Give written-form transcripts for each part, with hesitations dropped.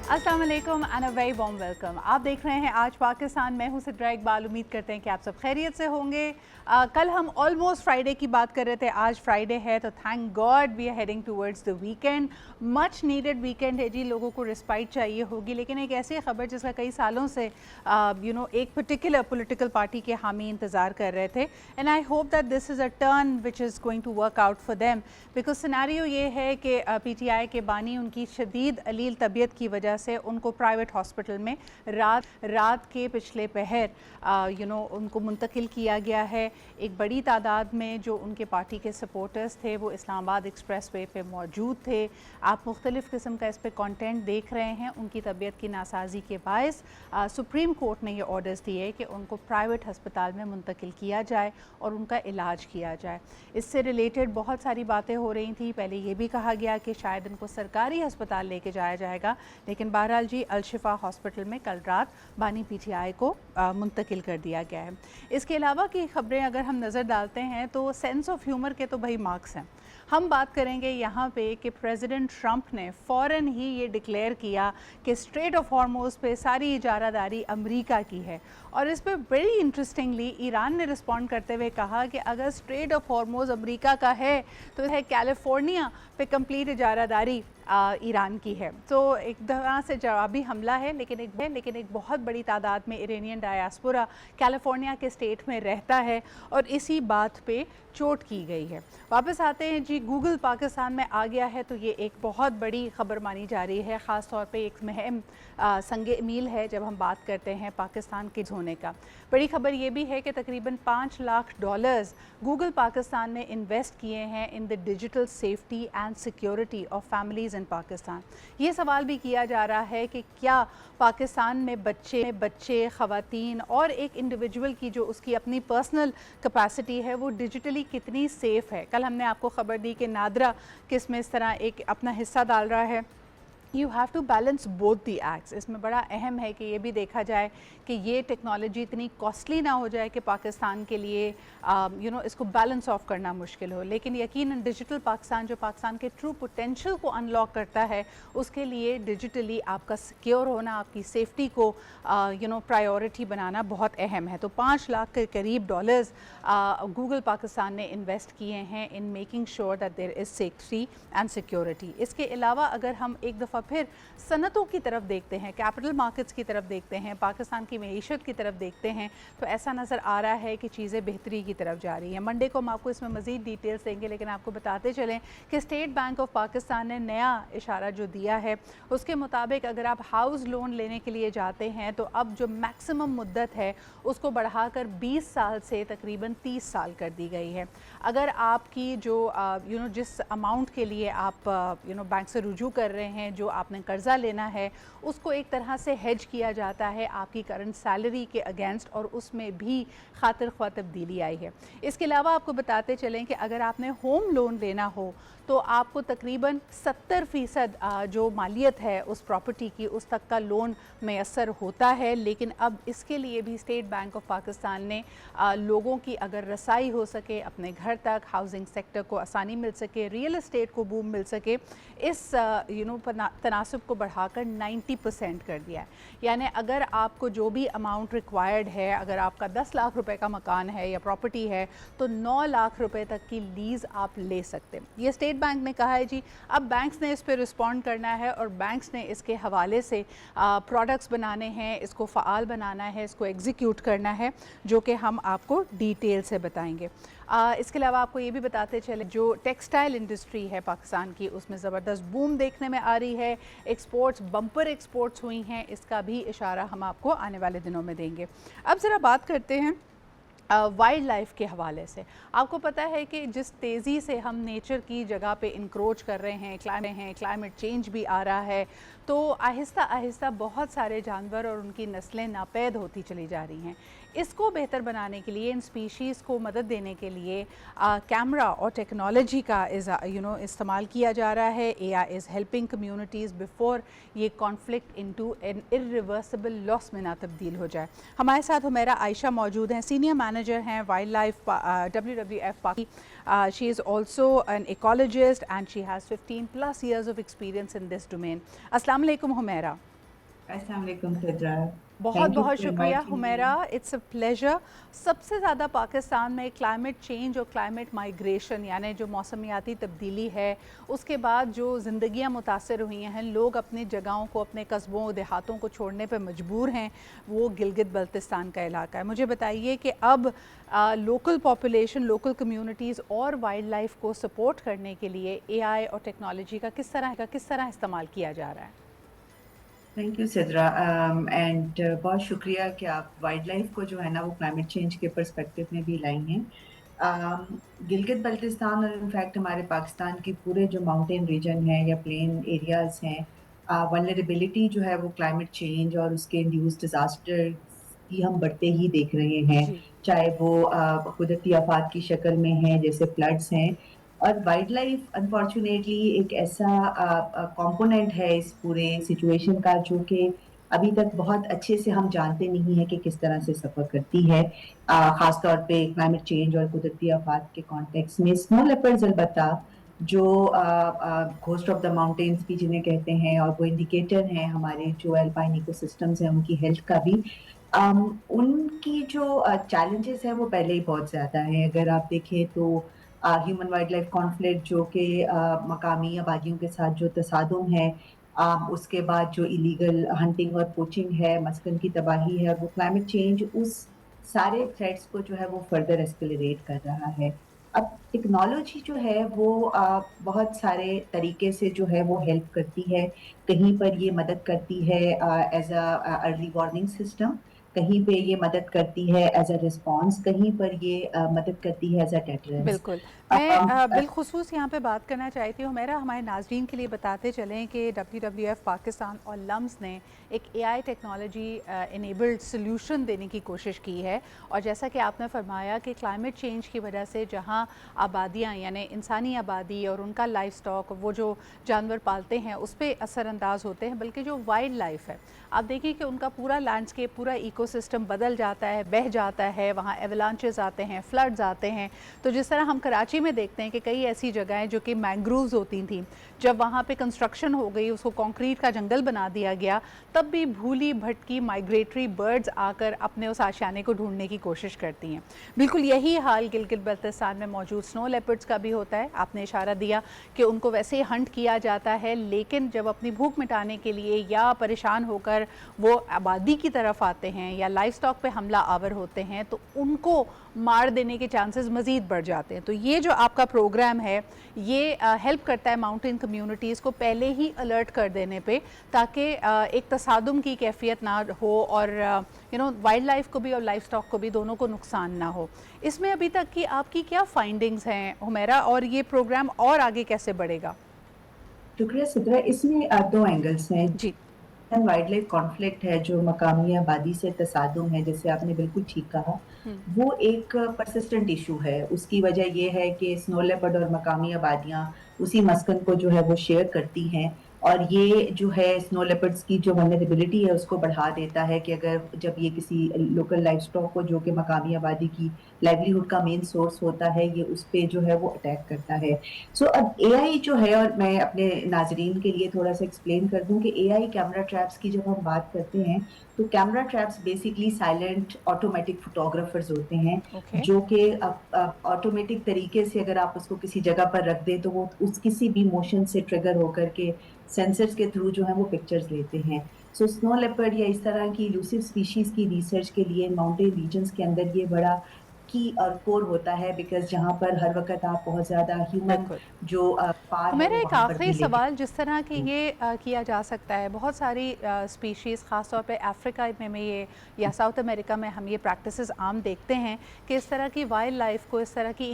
अस्सलाम वालेकुम and a very warm welcome. आप देख रहे हैं आज पाकिस्तान। मैं हूं सिद्रा इकबाल। उम्मीद करते हैं कि आप सब खैरियत से होंगे। कल हम ऑलमोस्ट फ्राइडे की बात कर रहे थे, आज फ्राइडे है तो thank God we are heading towards the weekend. Much needed weekend है जी, लोगों को रिस्पाइट चाहिए होगी। लेकिन एक ऐसी खबर जिसका कई सालों से एक पर्टिकुलर पॉलिटिकल पार्टी के हामी इंतज़ार कर रहे थे, and I hope that this is a turn which is going to work out for them. Because scenario ये है कि PTI के बानी उनकी शदीद अलील तबीयत की वजह से उनको प्राइवेट हॉस्पिटल में रात के पिछले पहर उनको मुंतकिल किया गया है। एक बड़ी तादाद में जो उनके पार्टी के सपोर्टर्स थे वो इस्लामाबाद एक्सप्रेस वे पे मौजूद थे। आप मुख्तलिफ़ किस्म का इस पर कॉन्टेंट देख रहे हैं। उनकी तबीयत की नासाजी के बायस सुप्रीम कोर्ट ने ये ऑर्डर्स दिए कि उनको प्राइवेट हस्पताल में मुंतकिल किया जाए और उनका इलाज किया जाए। इससे रिलेटेड बहुत सारी बातें हो रही थी। पहले ये भी कहा गया कि शायद इनको सरकारी हस्पताल लेके जाया जाएगा, लेकिन बहरहाल जी अल-शिफा हॉस्पिटल में कल रात बानी PTI को मुंतकिल कर दिया गया है। इसके अलावा की खबरें अगर हम नज़र डालते हैं तो सेंस ऑफ ह्यूमर के तो भाई मार्क्स हैं। हम बात करेंगे यहाँ पे कि प्रेसिडेंट ट्रंप ने फ़ौरन ही ये डिक्लेयर किया कि स्ट्रेट ऑफ हॉर्मुज़ पे सारी इजारादारी अमेरिका की है, और इस पर बड़ी इंटरेस्टिंगली ईरान ने रिस्पॉन्ड करते हुए कहा कि अगर स्ट्रेट ऑफ हॉर्मुज़ अमेरिका का है तो है कैलिफोर्निया पे कंप्लीट इजारादारी ईरान की है। तो एक तरह से जवाबी हमला है, लेकिन एक बहुत बड़ी तादाद में इरानियन डायस्पोरा कैलिफोर्निया के स्टेट में रहता है और इसी बात पे चोट की गई है। वापस आते हैं जी, गूगल पाकिस्तान में आ गया है तो ये एक बहुत बड़ी खबर मानी जा रही है। ख़ास तौर पे एक महम संगे मील है जब हम बात करते हैं पाकिस्तान के होने का। बड़ी खबर ये भी है कि तकरीबन $5 लाख गूगल पाकिस्तान ने इन्वेस्ट किए हैं in the digital safety and security of families in Pakistan. ये सवाल भी किया जा रहा है कि क्या पाकिस्तान में बच्चे ख़वातीन और एक इंडिविजुअल की जो उसकी अपनी पर्सनल कैपेसिटी है वो डिजिटली कितनी सेफ़ है। कल हमने आपको ख़बर दी कि नादरा किस में इस तरह एक अपना हिस्सा डाल रहा है। You have to balance both the acts. इसमें बड़ा अहम है कि ये भी देखा जाए कि ये टेक्नोलॉजी इतनी कॉस्टली ना हो जाए कि पाकिस्तान के लिए इसको बैलेंस ऑफ करना मुश्किल हो। लेकिन यकीनन डिजिटल पाकिस्तान जो पाकिस्तान के ट्रू पोटेंशियल को अनलॉक करता है, उसके लिए डिजिटली आपका सिक्योर होना, आपकी सेफ्टी को प्रायोरिटी बनाना बहुत अहम है। तो $5 लाख के करीब गूगल पाकिस्तान ने इन्वेस्ट किए हैं in making sure that there is safety and security. इसके अलावा अगर हम एक दफ़ा फिर सनतों की तरफ देखते हैं, कैपिटल मार्केट्स की तरफ देखते हैं, पाकिस्तान की मईशत की तरफ देखते हैं, तो ऐसा नज़र आ रहा है कि चीज़ें बेहतरी की तरफ जा रही हैं। मंडे को हम आपको इसमें मज़ीद डिटेल्स देंगे, लेकिन आपको बताते चलें कि स्टेट बैंक ऑफ पाकिस्तान ने नया इशारा जो दिया है उसके मुताबिक अगर आप हाउस लोन लेने के लिए जाते हैं तो अब जो मैक्सिमम मुद्दत है उसको बढ़ाकर 20 साल से तकरीबन 30 साल कर दी गई है। अगर आपकी जो जिस अमाउंट के लिए आप बैंक से रुजू कर रहे हैं, जो आपने कर्ज़ा लेना है, उसको एक तरह से हेज किया जाता है आपकी करंट सैलरी के अगेंस्ट, और उसमें भी खातिर ख्वाह तब्दीली आई है। इसके अलावा आपको बताते चलें कि अगर आपने होम लोन लेना हो तो आपको तकरीबन 70% जो मालियत है उस प्रॉपर्टी की, उस तक का लोन मैसर होता है। लेकिन अब इसके लिए भी स्टेट बैंक ऑफ पाकिस्तान ने लोगों की अगर रसाई हो सके अपने घर तक, हाउसिंग सेक्टर को आसानी मिल सके, रियल एस्टेट को बूम मिल सके, इस तनासब को बढ़ाकर 90% कर दिया है। यानी अगर आपको जो भी अमाउंट रिक्वायर्ड है, अगर आपका 10 लाख रुपए का मकान है या प्रॉपर्टी है तो 9 लाख रुपए तक की लीज़ आप ले सकते हैं। ये स्टेट बैंक ने कहा है जी। अब बैंक्स ने इस पर रिस्पॉन्ड करना है और बैंक्स ने इसके हवाले से प्रोडक्ट्स बनाने हैं, इसको फ़ाल बनाना है, इसको एग्जीक्यूट करना है, जो कि हम आपको डिटेल से बताएंगे। इसके अलावा आपको ये भी बताते चले जो टेक्सटाइल इंडस्ट्री है पाकिस्तान की, उसमें ज़बरदस्त बूम देखने में आ रही है। एक्सपोर्ट्स बम्पर एक्सपोर्ट्स हुई हैं, इसका भी इशारा हम आपको आने वाले दिनों में देंगे। अब ज़रा बात करते हैं वाइल्ड लाइफ के हवाले से। आपको पता है कि जिस तेज़ी से हम नेचर की जगह पे इंक्रोच कर रहे हैं, क्लाइमेट चेंज भी आ रहा है, तो आहिस्ता आहिस्ता बहुत सारे जानवर और उनकी नस्लें नापैद होती चली जा रही हैं। इसको बेहतर बनाने के लिए, इन स्पीशीज़ को मदद देने के लिए कैमरा और टेक्नोलॉजी का इस्तेमाल किया जा रहा है। AI is helping communities before ये conflict into an irreversible loss में ना तब्दील हो जाए। हमारे साथ हुमैरा आयशा मौजूद हैं, सीनियर मैनेजर हैं वाइल्ड लाइफ WWF पाकि। She is also an ecologist and she has 15+ years of experience in this domain. अस्सलाम वालेकुम हुमैरा। अस्सलाम वालेकुम सिद्रा। बहुत थैंक यू बहुत फॉर शुक्रिया inviting me. Humaira, it's a pleasure. सबसे ज़्यादा पाकिस्तान में क्लाइमेट चेंज और क्लाइमेट माइग्रेशन यानी जो मौसमियाती तब्दीली है उसके बाद जो ज़िंदगियां मुतासर हुई हैं, लोग अपनी जगहों को, अपने कस्बों देहातों को छोड़ने पर मजबूर हैं, वो गिलगित बल्तिस्तान का इलाका है। मुझे बताइए कि अब लोकल पॉपुलेशन, लोकल कम्युनिटीज़ और वाइल्ड लाइफ को सपोर्ट करने के लिए एआई और टेक्नोलॉजी का किस तरह इस्तेमाल किया जा रहा है? Thank you Sidra. एंड बहुत शुक्रिया कि आप वाइल्ड लाइफ को जो है ना वो क्लाइमेट चेंज के पर्सपेक्टिव में भी लाई हैं। गिलगित बल्तिस्तान और इनफैक्ट हमारे पाकिस्तान की पूरे जो माउंटेन रीजन है या प्लेन एरियाज हैं, वल्नरेबिलिटी जो है वो क्लाइमेट चेंज और उसके इंड्यूस्ड डिजास्टर की हम बढ़ते ही देख रहे हैं। जी। चाहे वो कुदरती आफात की शक्ल में है जैसे फ्लड्स हैं, और वाइल्ड लाइफ अनफॉर्चुनेटली एक ऐसा कंपोनेंट है इस पूरे सिचुएशन का जो कि अभी तक बहुत अच्छे से हम जानते नहीं है कि किस तरह से सफर करती है। खास तौर पे क्लाइमेट चेंज और कुदरती आफात के कॉन्टेक्स्ट में स्नो लेपर्ड्स अलबत्ता जो घोस्ट ऑफ द माउंटेन्स भी जिन्हें कहते हैं, और वो इंडिकेटर हैं हमारे जो एल्पाइन इकोसिस्टम्स हैं उनकी हेल्थ का भी। उनकी जो चैलेंजेस है वो पहले ही बहुत ज्यादा है। अगर आप देखें तो ह्यूमन वाइल्ड लाइफ कॉन्फ्लिक्ट जो कि मकामी आबादियों के साथ जो तसादुम है, उसके बाद जो इलीगल हंटिंग और पोचिंग है, मस्कन की तबाही है, और वो क्लाइमेट चेंज, उस सारे थ्रेट्स को जो है वो फर्दर एस्केलेरेट कर रहा है। अब टेक्नोलॉजी जो है वो बहुत सारे तरीके से जो है वो हेल्प करती है। कहीं पर ये मदद करती है as a early warning system, कहीं पे ये मदद करती है एज अ रिस्पॉन्स, कहीं पर ये मदद करती है एज अ डेटरेंस। बिल्कुल। मैं बिलख़ुसूस यहाँ पे बात करना चाहती हूँ, मेरा हमारे नाज़रीन के लिए बताते चलें कि WWF पाकिस्तान और लम्स ने एक एआई टेक्नोलॉजी इनेबल्ड सॉल्यूशन देने की कोशिश की है। और जैसा कि आपने फरमाया कि क्लाइमेट चेंज की वजह से जहाँ आबादियाँ यानी इंसानी आबादी और उनका लाइफ स्टॉक, वो जो जानवर पालते हैं उस पर असरअंदाज होते हैं, बल्कि जो वाइल्ड लाइफ है, आप देखिए कि उनका पूरा लैंडस्केप, पूरा इकोसिस्टम बदल जाता है, बह जाता है, वहाँ एवलांचेस आते हैं, फ्लड्स आते हैं। तो जिस तरह हम कराची में देखते हैं कि कई ऐसी जगहें जो कि मैंग्रोव्स होती थी, जब वहाँ पे कंस्ट्रक्शन हो गई, उसको कंक्रीट का जंगल बना दिया गया, तब भी भूली भटकी माइग्रेटरी बर्ड्स आकर अपने उस आशियाने को ढूंढने की कोशिश करती हैं। बिल्कुल यही हाल गिलगित बल्तिस्तान में मौजूद स्नो लेपर्ड्स का भी होता है। आपने इशारा दिया कि उनको वैसे ही हंट किया जाता है, लेकिन जब अपनी भूख मिटाने के लिए या परेशान होकर वो आबादी की तरफ आते हैं या लाइफ स्टॉक पे हमला आवर होते हैं, तो उनको मार देने के चांसेस मज़ीद बढ़ जाते हैं। तो ये जो आपका प्रोग्राम है, ये हेल्प करता है माउंटेन कम्युनिटीज़ को पहले ही अलर्ट कर देने पे, ताकि एक तसादुम की कैफियत ना हो और वाइल्ड लाइफ को भी और लाइफ स्टॉक को भी, दोनों को नुकसान ना हो। इसमें अभी तक की आपकी क्या फाइंडिंग्स हैं हुमैरा, और ये प्रोग्राम और आगे कैसे बढ़ेगा? शुक्रिया सिद्रा। इसमें दो एंगल्स हैं। जी। वाइल्ड लाइफ कॉन्फ्लिक्ट है जो मकामी आबादी से तसादुम है, जैसे आपने बिल्कुल ठीक कहा, वो एक परसिस्टेंट इशू है। उसकी वजह ये है कि स्नो लेपर्ड और मकामी आबादियां उसी मस्कन को जो है वो शेयर करती हैं, और ये जो है स्नो लेपर्ड्स की जो वल्नरेबिलिटी है उसको बढ़ा देता है कि अगर जब ये किसी लोकल लाइफ स्टॉक को जो कि मकामी आबादी की लाइवलीहुड का मेन सोर्स होता है, ये उस पे जो है वो अटैक करता है। सो अब एआई जो है, और मैं अपने नाजरीन के लिए थोड़ा सा एक्सप्लेन कर दूं कि एआई कैमरा ट्रैप्स की जब हम बात करते हैं, तो camera traps basically silent automatic photographers होते हैं, ओके। जो कि ऑटोमेटिक तरीके से अगर आप उसको किसी जगह पर रख दें तो वो उस किसी भी मोशन से ट्रिगर होकर के सेंसर्स के थ्रू जो है वो पिक्चर्स लेते हैं। सो स्नो लेपर्ड या इस तरह की इलूसिव स्पीशीज की रिसर्च के लिए माउंटेन रीजन्स के अंदर ये बड़ा की और कोर होता है, बिकॉज जहाँ पर हर वक्त आप बहुत ज्यादा ह्यूमन बिल्कुल। जो पार है मेरा वो एक वहां पर आखिरी भी लेके। सवाल, जिस तरह कि ये किया जा सकता है, बहुत सारी स्पीशीज़ ख़ास तौर पे अफ्रीका में ये या साउथ अमेरिका में हम ये प्रैक्टिसेस आम देखते हैं कि इस तरह की वाइल्ड लाइफ को, इस तरह की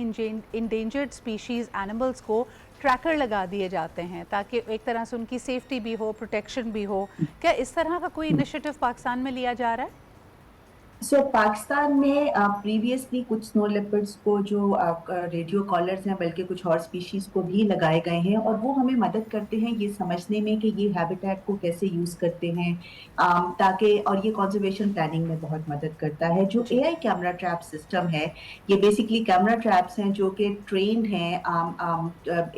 इंडेंजर्ड स्पीशीज़ एनिमल्स को ट्रैकर लगा दिए जाते हैं, ताकि एक तरह से उनकी सेफ्टी भी हो, प्रोटेक्शन भी हो। क्या इस तरह का कोई इनिशिएटिव पाकिस्तान में लिया जा रहा है? सो पाकिस्तान में प्रीवियसली कुछ स्नो लेपर्ड्स को जो रेडियो कॉलर्स हैं, बल्कि कुछ और स्पीशीज को भी लगाए गए हैं, और वो हमें मदद करते हैं ये समझने में कि ये हैबिटेट को कैसे यूज करते हैं, ताकि, और ये कंजर्वेशन प्लानिंग में बहुत मदद करता है। जो जी। एआई कैमरा ट्रैप सिस्टम है, ये बेसिकली कैमरा ट्रैप्स हैं जो कि ट्रेंड हैं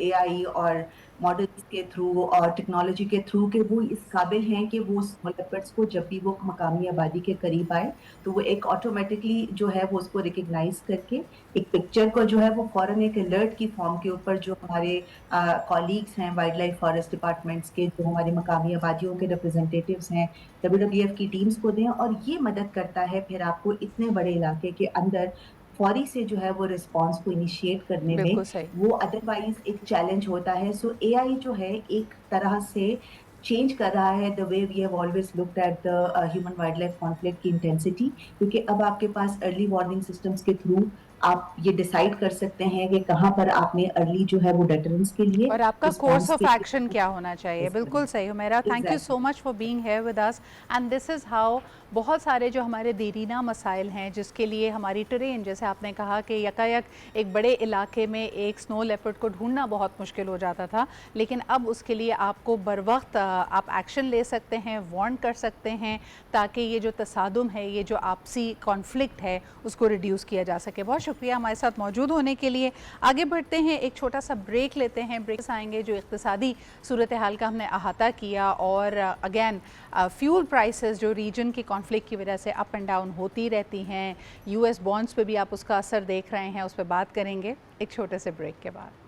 एआई और मॉडल्स के थ्रू और टेक्नोलॉजी के थ्रू कि वो इस काबिल हैं कि वो स्मॉल लेपर्ड्स को जब भी वो मकामी आबादी के करीब आए तो वो एक ऑटोमेटिकली जो है वो उसको रिकग्नाइज करके एक पिक्चर को जो है वो फौरन एक अलर्ट की फॉर्म के ऊपर जो हमारे कॉलीग्स हैं वाइल्ड लाइफ फॉरेस्ट डिपार्टमेंट्स के, जो हमारी मकामी आबादियों के रिप्रेजेंटेटिव्स हैं, WWF की टीम्स को दें, और ये मदद करता है फिर आपको इतने बड़े इलाके के अंदर फौरी से जो है वो रिस्पॉन्स को इनिशिएट करने बिल्कुल में, सही। वो अदरवाइज एक चैलेंज होता है। सो एआई जो है एक तरह से चेंज कर रहा है the way we have always looked at the human wildlife लाइफ कॉन्फ्लिक्ट की इंटेंसिटी, क्योंकि अब आपके पास अर्ली वार्निंग सिस्टम्स के थ्रू आप ये डिसाइड कर सकते हैं कि कहाँ पर आपने अर्ली जो है वो डेटरेंस के लिए, और आपका कोर्स रिस्पॉन्स ऑफ के एक्शन लिए क्या होना चाहिए। इस बिल्कुल सही Humaira, thank you exactly. So much for being here with us. And this is how बहुत सारे जो हमारे देरीना मसाइल हैं जिसके लिए हमारी ट्रेन, जैसे आपने कहा कि यकायक एक बड़े इलाके में एक स्नो लेपर्ड को ढूंढना बहुत मुश्किल हो जाता था, लेकिन अब उसके लिए आपको बर वक्त आप एक्शन ले सकते हैं, वार्न कर सकते हैं, ताकि ये जो तसादुम है, ये जो आपसी कॉन्फ्लिक्ट है, उसको रिड्यूस किया जा सके। बहुत शुक्रिया हमारे साथ मौजूद होने के लिए। आगे बढ़ते हैं, एक छोटा सा ब्रेक लेते हैं। ब्रेक आएंगे जो इक़्तिसादी सूरत हाल का हमने अहाता किया, और अगेन फ्यूल प्राइसेस जो रीजन की कॉन्फ्लिक्ट की वजह से अप एंड डाउन होती रहती हैं, US बॉन्ड्स पे भी आप उसका असर देख रहे हैं, उस पर बात करेंगे एक छोटे से ब्रेक के बाद।